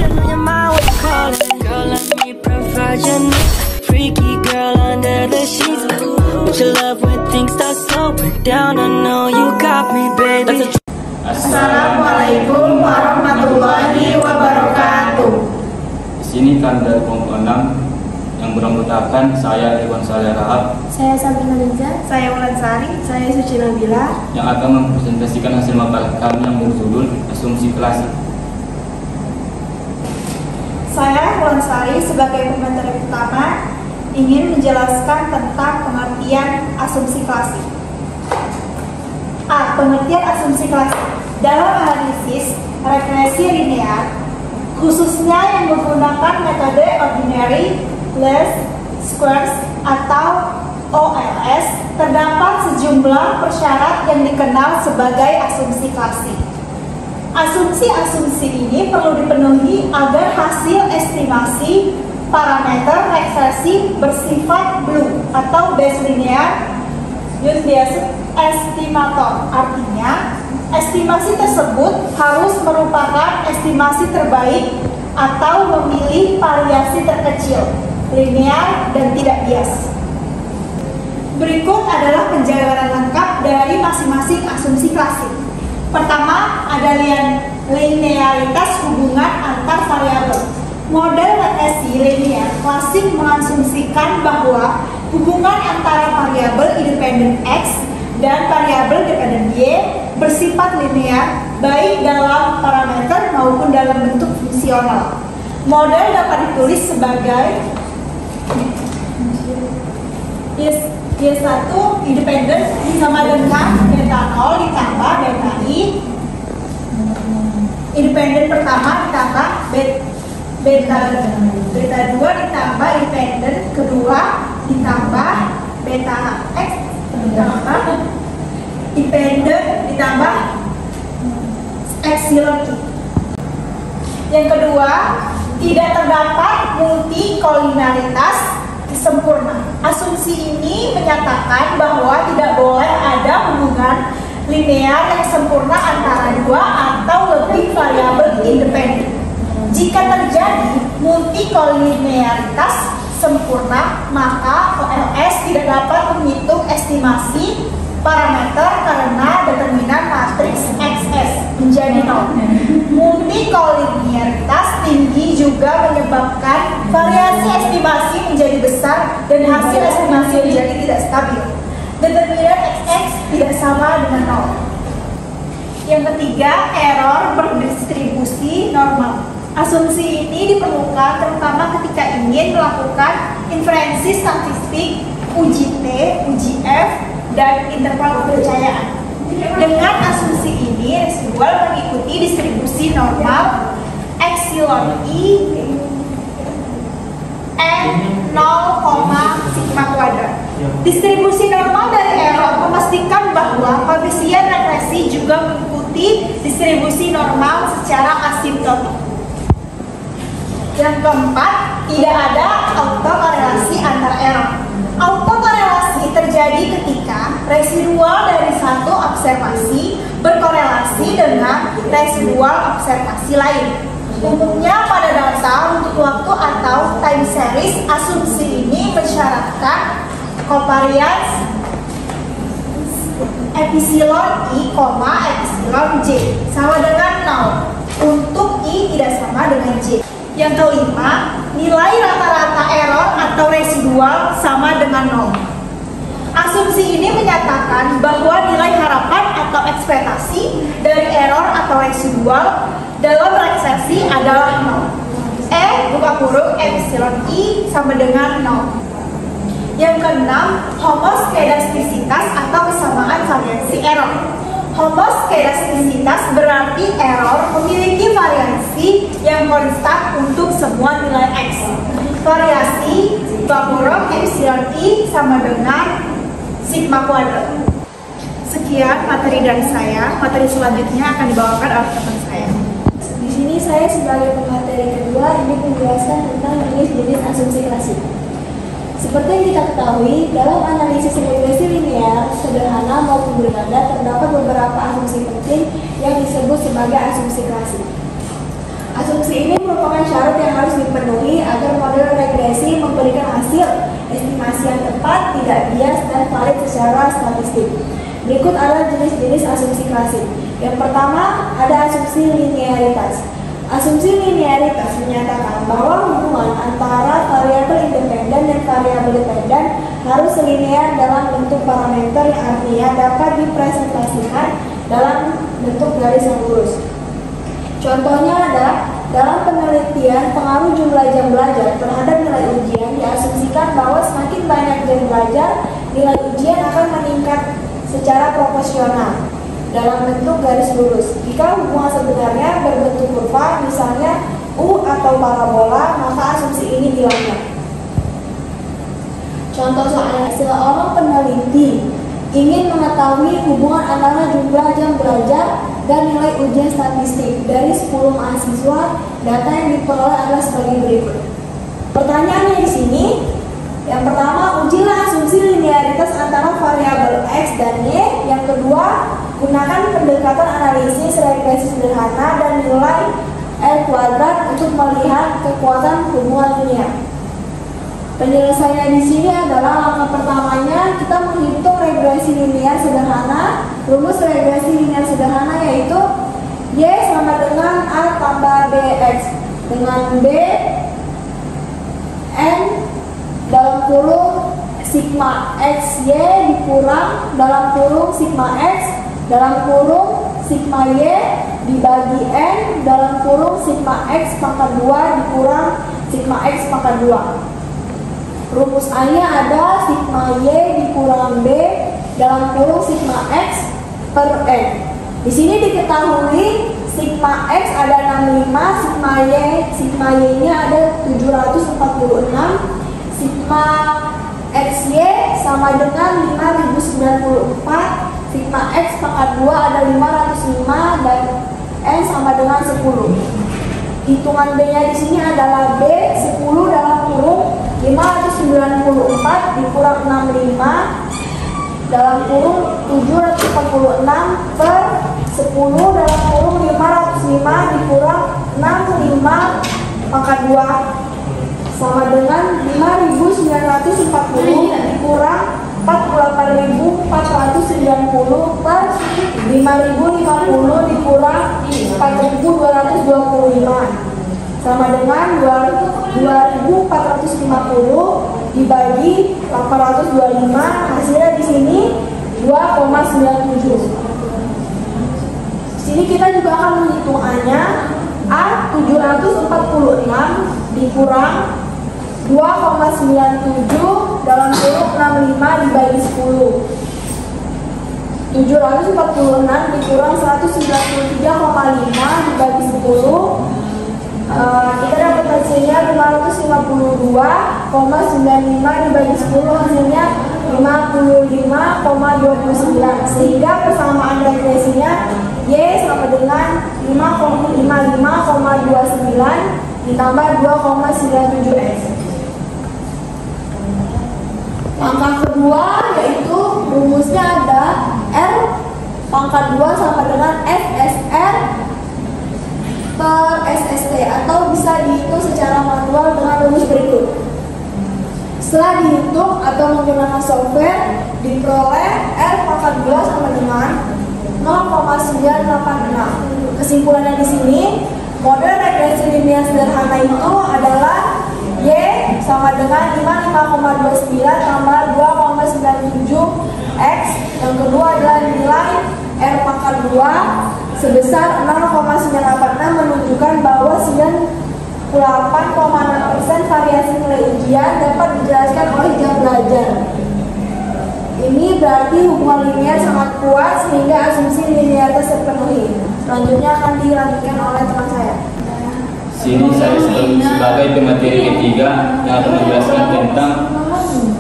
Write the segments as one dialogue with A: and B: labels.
A: Confusion on your mind, what you call it? Girl, let me provide your needs. Freaky girl under the sheets. With your love when things start slowing down, I know you got me, baby.
B: Assalamualaikum warahmatullahi wabarakatuh.
C: Di sini kami dari kelompok 6 yang beranggotakan saya Irwan Saleh Rahab,
D: saya Sabrina Liza,
B: Saya Wulan Sari, saya Suci Nabila,
C: yang akan mempresentasikan hasil makalah kami yang berjudul Asumsi Klasik.
B: Saya Wulan Sari sebagai pemateri utama ingin menjelaskan tentang pengertian asumsi klasik. A. Pengertian asumsi klasik. Dalam analisis regresi linear, khususnya yang menggunakan metode ordinary least squares atau OLS, terdapat sejumlah persyarat yang dikenal sebagai asumsi klasik. Asumsi-asumsi ini perlu dipenuhi agar hasil estimasi parameter regresi bersifat blue atau base linear unbiased estimator. Artinya, estimasi tersebut harus merupakan estimasi terbaik atau memilih variasi terkecil, linear dan tidak bias. Berikut adalah penjabaran lengkap dari masing-masing asumsi klasik. Pertama, ada linearitas hubungan antar variabel. Model regresi linear klasik mengasumsikan bahwa hubungan antara variabel independen X dan variabel dependen Y bersifat linear baik dalam parameter maupun dalam bentuk fungsional. Model dapat ditulis sebagai Y1 independen sama dengan beta 0 ditambah beta I, independen pertama ditambah beta 2 ditambah independen kedua ditambah beta X ditambah independen ditambah epsilon I. Yang kedua, tidak terdapat multikolinialitas sempurna. Asumsi ini menyatakan bahwa tidak boleh ada hubungan linear yang sempurna antara dua atau lebih variabel independen. Jika terjadi multikolinialitas sempurna, maka OLS tidak dapat menghitung estimasi parameter karena determinan matriks XS menjadi 0. Multikolinialitas tinggi juga menyebabkan variasi estimasi menjadi besar dan hasil estimasi menjadi tidak stabil. Determinan XX tidak sama dengan 0. Yang ketiga, error berdistribusi normal. Asumsi ini diperlukan terutama ketika ingin melakukan inferensi statistik uji T, uji F, dan interval kepercayaan. Dengan asumsi ini, residual mengikuti distribusi normal epsilon I N 0, sigma kuadrat. Distribusi normal dari error memastikan bahwa koefisien regresi juga mengikuti distribusi normal secara asimptotik. Yang keempat, tidak ada autokorelasi antar error. Autokorelasi terjadi ketika residual dari satu observasi berkorelasi dengan residual observasi lain. Umumnya pada data untuk waktu atau time series, asumsi ini mensyaratkan covariance epsilon I, epsilon J sama dengan 0 untuk I tidak sama dengan J. Yang kelima, nilai rata-rata error atau residual sama dengan 0. Asumsi ini menyatakan bahwa nilai harapan atau ekspektasi dari error atau residual dalam regresi adalah 0. epsilon I sama dengan 0. Yang keenam, homoskedastisitas atau kesamaan variasi error. Homoskedastisitas berarti error memiliki variasi yang konstan untuk semua nilai X. Variasi Vaporov epsilon I sama dengan sigma kuadrat. Sekian materi dari saya. Materi selanjutnya akan dibawakan oleh teman saya.
D: Di sini saya sebagai pemateri kedua ingin menjelaskan tentang jenis-jenis asumsi klasik. Seperti yang kita ketahui, dalam analisis regresi linear, sederhana maupun berganda, terdapat beberapa asumsi penting yang disebut sebagai asumsi klasik. Asumsi Asumsi ini merupakan syarat yang harus dipenuhi agar model regresi memberikan hasil estimasi yang tepat, tidak bias, dan valid secara statistik. Berikut adalah jenis-jenis asumsi klasik. Yang pertama, ada asumsi linearitas. Asumsi linearitas menyatakan bahwa hubungan antara variabel independen dan variabel dependen harus linear dalam bentuk parameter yang artinya dapat dipresentasikan dalam bentuk garis yang lurus. Contohnya ada dalam penelitian pengaruh jumlah jam belajar terhadap nilai ujian, diasumsikan bahwa semakin banyak jam belajar, nilai ujian akan meningkat secara proporsional dalam bentuk garis lurus. Jika hubungan sebenarnya berbentuk kurva, misalnya U atau parabola, maka asumsi ini dilanggar. Contoh soalnya, seorang peneliti ingin mengetahui hubungan antara jumlah jam belajar dan nilai ujian statistik dari 10 mahasiswa. Data yang diperoleh adalah sebagai berikut. Pertanyaannya di sini, yang pertama, ujilah asumsi linearitas antara variabel X dan Y. Yang kedua, gunakan pendekatan analisis regresi sederhana dan nilai L kuadrat untuk melihat kekuatan hubungan linear. Penyelesaian di sini adalah langkah pertamanya kita menghitung regresi linear sederhana. Rumus regresi linear sederhana yaitu Y sama dengan A tambah BX dengan B N dalam kurung sigma XY dikurang dalam kurung sigma X dalam kurung sigma Y dibagi N dalam kurung sigma X pangkat 2 dikurang sigma X pangkat 2. Rumus A-nya ada sigma Y dikurang B dalam kurung sigma X per N. Di sini diketahui sigma X ada 65, sigma Y-nya ada 746, sigma XY sama dengan 5094, sigma X pangkat 2 ada 505 dan N sama dengan 10. Hitungan B-nya di sini adalah B 10 dalam kurung 594 dikurang 65 dalam kurung 746 per 10 dalam kurung 505 dikurang 65 pangkat 2 sama dengan 5.940 dikurang 48.490 per 5.050 dikurang 4.225 sama dengan 2.450 dibagi 825, hasilnya di sini 2,97. Sini kita juga akan menghitung A-nya. A 746 dikurang 2,97 dalam kurung 65 dibagi 10. 746 dikurang 193,5 dibagi 10. Kita dapat hasilnya 552,95 dibagi 10, hasilnya 55,29, sehingga persamaan regresinya Y sama dengan 55,29 ditambah 2,97S. Langkah kedua yaitu rumusnya ada R pangkat 2 sama dengan FSR per SST, atau bisa dihitung secara manual dengan rumus berikut. Setelah dihitung atau menggunakan software, diperoleh R pangkat 2 sama dengan 0,986. Kesimpulannya di sini, model regresi linear sederhana itu adalah Y sama dengan 55,29 tambah 2,97X. Yang kedua adalah nilai R pangkat 2 sebesar 0,986 menunjukkan bahwa 98,6% variasi nilai ujian dapat dijelaskan oleh jam belajar. Ini berarti hubungan linear sangat kuat sehingga asumsi linearitas terpenuhi. Selanjutnya akan dilanjutkan oleh teman saya.
C: Sini saya sebagai pemateri ketiga yang akan menjelaskan tentang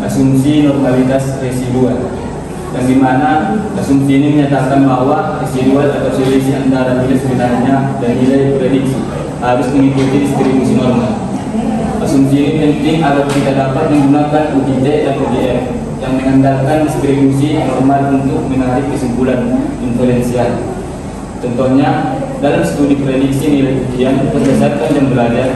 C: asumsi normalitas residual, yang dimana asumsi ini menyatakan bahwa residual atau selisih antara nilai sebenarnya dan nilai prediksi harus mengikuti distribusi normal. Asumsi ini penting agar kita dapat menggunakan UGT dan UGF yang mengandalkan distribusi normal untuk menarik kesimpulan inferensial. Contohnya, Dalam studi prediksi nilai ujian berdasarkan jam belajar,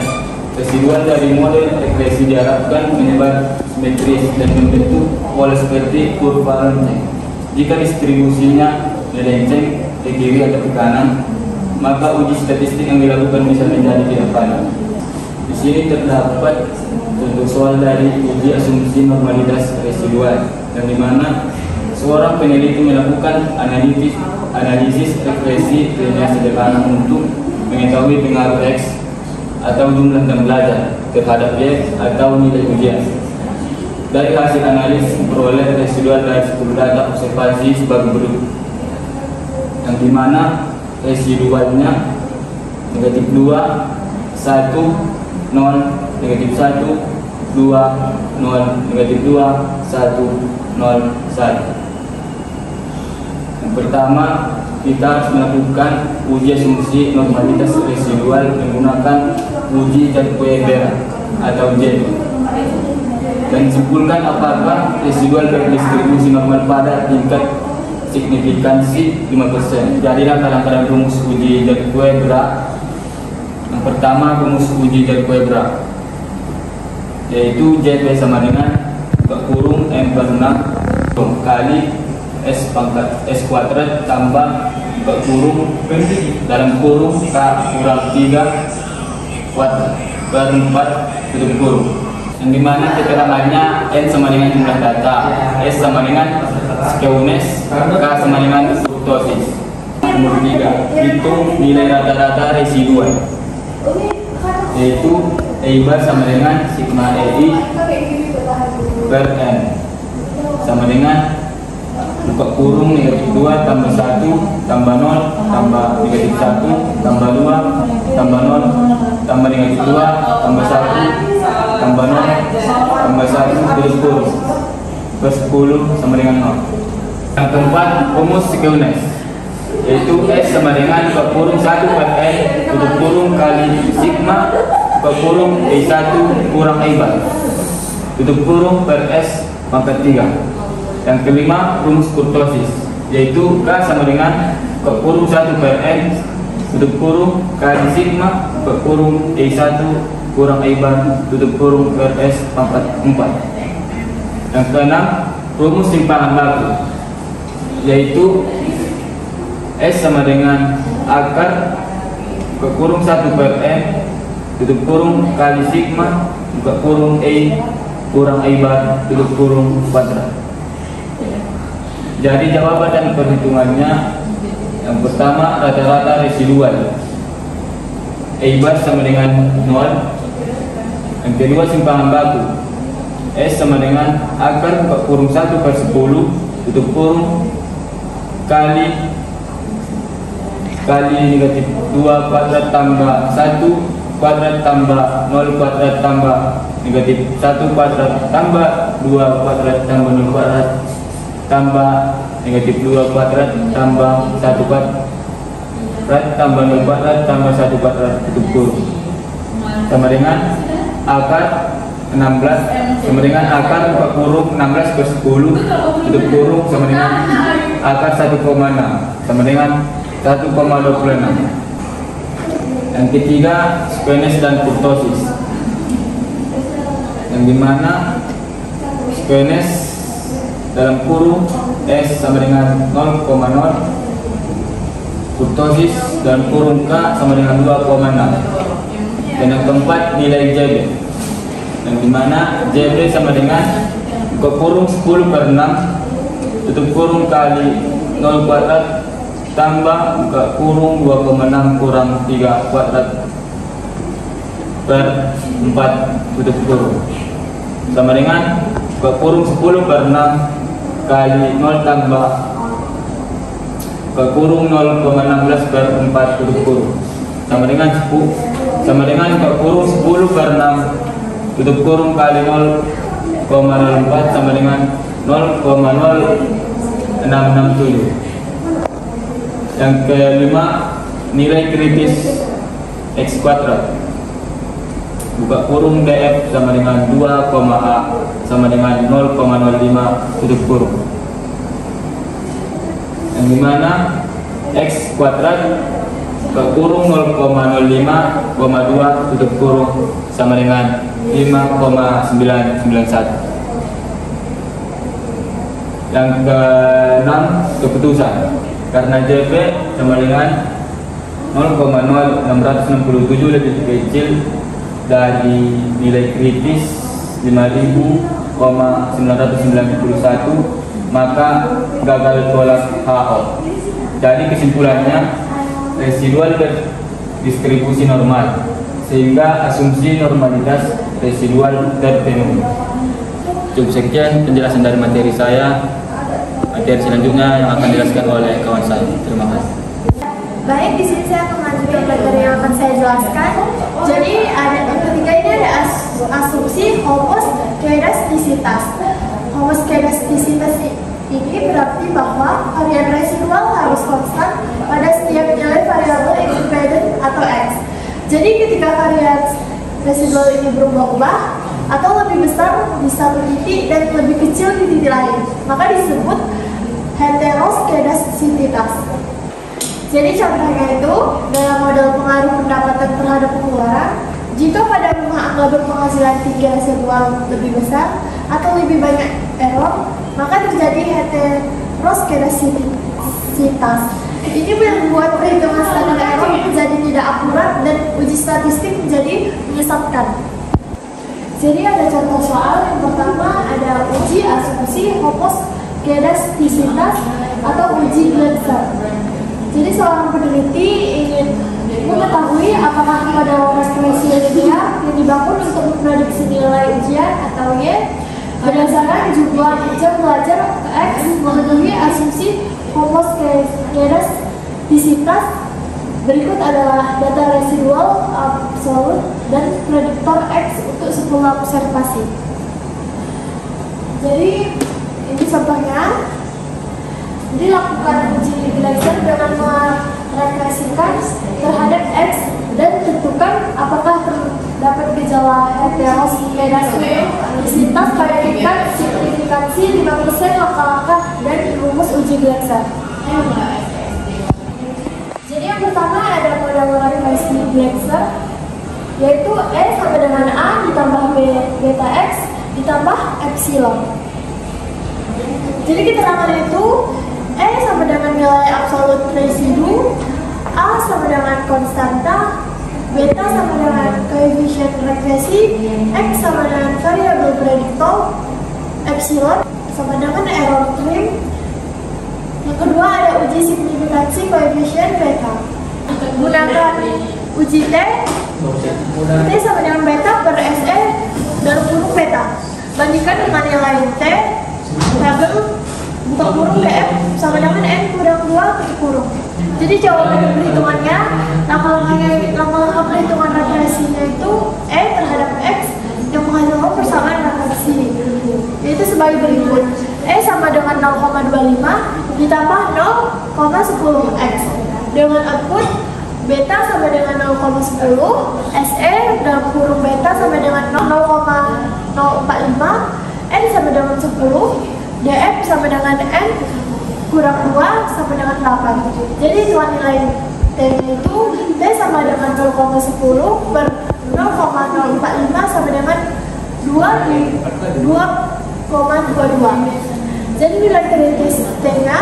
C: residual dari model regresi diharapkan menyebar simetris dan membentuk pola seperti kurva lonceng. Jika distribusinya melenceng ke kiri atau ke kanan, maka uji statistik yang dilakukan bisa menjadi tidak valid. Di sini terdapat contoh soal dari uji asumsi normalitas residual, yang dimana seorang peneliti melakukan analisis regresi linear sederhana untuk mengetahui pengaruh X atau jumlah jam belajar terhadap Y atau nilai ujian. Dari hasil analisis memperoleh residual dari 10 data observasi sebagai berikut, yang dimana residualnya negatif 2, 1, 0, negatif 1, 2, 0, negatif 2, 1, 0, 1. Yang pertama, kita harus melakukan uji asumsi normalitas residual menggunakan uji Jacques-Berat atau JB, dan simpulkan apakah residual berdistribusi normal pada tingkat signifikansi 5%. Jadi langkah-langkah rumus uji Jacques-Berat. Yang pertama, rumus uji Jacques-Berat, yaitu JB sama dengan kurung M per 6 kali S pangkat S kuadrat tambah kurung dalam kurung K kurang 3 kuadrat per 4 tutup kurung, yang dimana keterangannya N sama dengan jumlah data, S sama dengan skewness, K sama dengan kurtosis. Nomor 3, hitung nilai rata-rata residual, yaitu E bar sama dengan sigma EI per N sama dengan buka kurung negatif 2 tambah 1 tambah 0 tambah negatif 1 tambah 2 tambah 0 tambah negatif 2 tambah 1 tambah 0 tambah 1 terus kurung per 10 sama dengan 0. Yang keempat, rumus skewness, yaitu S sama dengan buka kurung 1 per N tutup kurung kali sigma buka kurung E1 kurang E bar tutup kurung per S pangkat 3. Yang kelima, rumus kurtosis, yaitu K sama dengan kurung 1 per N tutup kurung kali sigma per kurung E1 kurang E bar tutup kurung per S pangkat 4. Yang keenam, rumus simpangan baku, yaitu S sama dengan akar per kurung 1 per N tutup kurung kali sigma buka kurung E kurang E bar tutup kurung kuadrat. Jadi jawaban dan perhitungannya, yang pertama rata-rata residual E bar sama dengan 0. Yang kedua simpangan baku, S sama dengan akar buka kurung 1 per 10 tutup kurung kali negatif 2 kuadrat tambah 1 kuadrat tambah 0 kuadrat tambah negatif 1 kuadrat tambah 2 kuadrat tambah 0 kuadrat tambah negatif 2 kuadrat tambah 1 kuadrat tambah 0 kuadrat tambah 1 kuadrat tutup kurung sama dengan akar 16 sama dengan akar buka kurung 16 per 10 tutup kurung sama dengan akar 1,6 sama dengan 1,26. Yang ketiga, skewness dan kurtosis, yang dimana skewness dalam kurung S sama dengan 0,0, kurtosis dan kurung K sama dengan 2,6. Dan yang keempat, nilai JB, yang dimana JB sama dengan buka kurung 10 per 6 tutup kurung kali 0 kuadrat tambah buka kurung 2,6 kurang 3 kuadrat per 4 tutup kurung sama dengan buka kurung 10 per 6 kali 0 tambah buka kurung 0,16 per 4 tutup kurung sama dengan 10 sama dengan buka kurung 10 per 6 tutup kurung kali 0,04 sama dengan 0,0667. Yang kelima, nilai kritis X kuadrat, buka kurung DF sama dengan 2,A sama dengan 0,05 tutup kurung, yang dimana X kuadrat buka kurung 0,05,2 tutup kurung sama dengan 5,991. Yang ke-6, keputusan. Karena JP sama dengan 0,0667 lebih kecil dari nilai kritis 5.991, maka gagal tolak HO. Jadi kesimpulannya, residual berdistribusi normal, sehingga asumsi normalitas residual terpenuhi. Cukup sekian penjelasan dari materi saya. Materi selanjutnya yang akan dijelaskan oleh kawan saya. Terima kasih.
D: Baik, di sini saya akan melanjutkan materi yang akan saya jelaskan. Jadi ada yang ketiga ini ada asumsi homoskedastisitas. Homoskedastisitas ini berarti bahwa varian residual harus konstan pada setiap nilai variabel independen atau X. Jadi ketika varian residual ini berubah-ubah atau lebih besar di satu titik dan lebih kecil di titik lain, maka disebut heteroskedastisitas. Jadi contohnya itu dalam model pengaruh pendapatan terhadap pengeluaran, jika pada rumah Anda berpenghasilan tinggi residual lebih besar atau lebih banyak error, maka terjadi heteroskedastisitas. Ini membuat perhitungan standar error menjadi tidak akurat dan uji statistik menjadi menyesatkan. Jadi ada contoh soal. Yang pertama ada uji asumsi homoskedastisitas atau uji Gleiser. Jadi seorang peneliti ingin mengetahui apakah model regresi linear yang dibangun untuk memprediksi nilai ujian atau Y berdasarkan jumlah jam belajar X memenuhi asumsi homoskedastisitas. Berikut adalah data residual absolut dan prediktor X untuk 10 observasi. Jadi ini contohnya. Jadi lakukan uji Gleiser dengan meregresikan terhadap X dan tentukan apakah terdapat gejala heteroskedastisitas pada tingkat signifikansi 5% langkah-langkah dan rumus uji Gleiser. Jadi yang pertama ada model regresi Gleiser, yaitu E sama dengan A ditambah B beta X ditambah epsilon. Jadi keterangan itu E sama dengan nilai absolut residu, A sama dengan konstanta, beta sama dengan koefisien regresi, X sama dengan variabel prediktor, epsilon sama dengan error trim. Yang kedua ada uji signifikansi koefisien beta. Gunakan uji T sama dengan beta per SE dalam kurung beta. Bandingkan dengan nilai T tabel buka kurung TF sama dengan N kurang 2 tutup kurung. Jadi jawaban perhitungannya, langkah-langkah perhitungan regresinya itu E terhadap X yang menghasilkan persamaan regresi, yaitu sebagai berikut. E sama dengan 0,25 ditambah 0,10 X dengan output beta sama dengan 0,10, SE dalam kurung beta sama dengan 0,045, N sama dengan 10, DF sama dengan N kurang 2 sama dengan 8. Jadi tuan nilai T itu T sama dengan 0,10 per 0,045 sama dengan 2,22. Jadi nilai kritis T-nya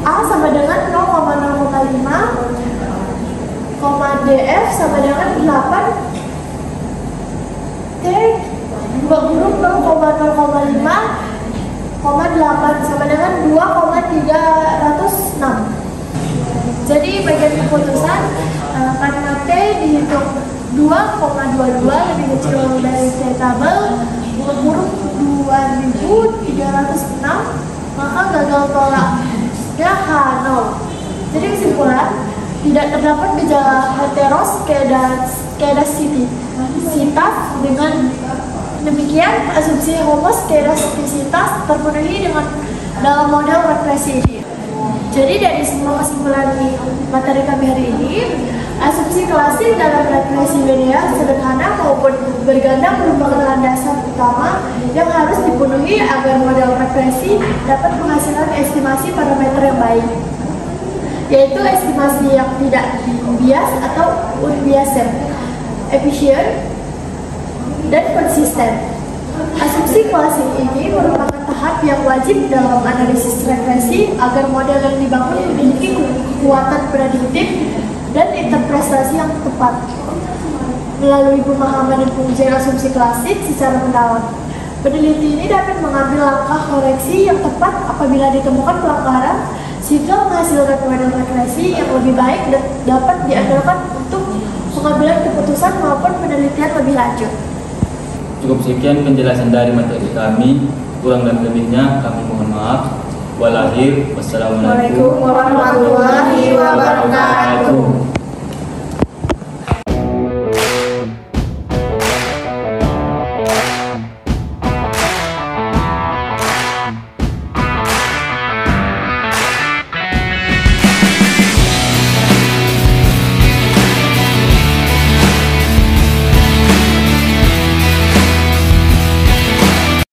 D: A sama dengan 0,005, DF sama dengan 8, T 0,005, 8 sama dengan 2,306. Jadi bagian keputusan karena T dihitung 2,22 lebih kecil dari T tabel kurung 2306, maka gagal tolaknya H0. Jadi kesimpulan tidak terdapat gejala heteroskedastisitas. Dengan demikian, asumsi homoskedastisitas terpenuhi dengan dalam model regresi ini. Jadi dari semua kesimpulan di materi kami hari ini, asumsi klasik dalam regresi linear sederhana maupun berganda merupakan landasan utama yang harus dipenuhi agar model regresi dapat menghasilkan estimasi parameter yang baik.
E: yaitu estimasi yang tidak bias atau unbiased, efisien, dan konsisten. Asumsi klasik ini merupakan tahap yang wajib dalam analisis regresi agar model yang dibangun memiliki kekuatan prediktif dan interpretasi yang tepat. Melalui pemahaman dan pengujian asumsi klasik secara mendalam, peneliti ini dapat mengambil langkah koreksi yang tepat apabila ditemukan pelanggaran, sehingga menghasilkan model regresi yang lebih baik dan dapat diandalkan untuk pengambilan keputusan maupun penelitian lebih lanjut.
C: Cukup sekian penjelasan dari materi kami, kurang dan lebihnya kami mohon maaf. Wassalamualaikum
B: Waalaikumsalam warahmatullahi wabarakatuh.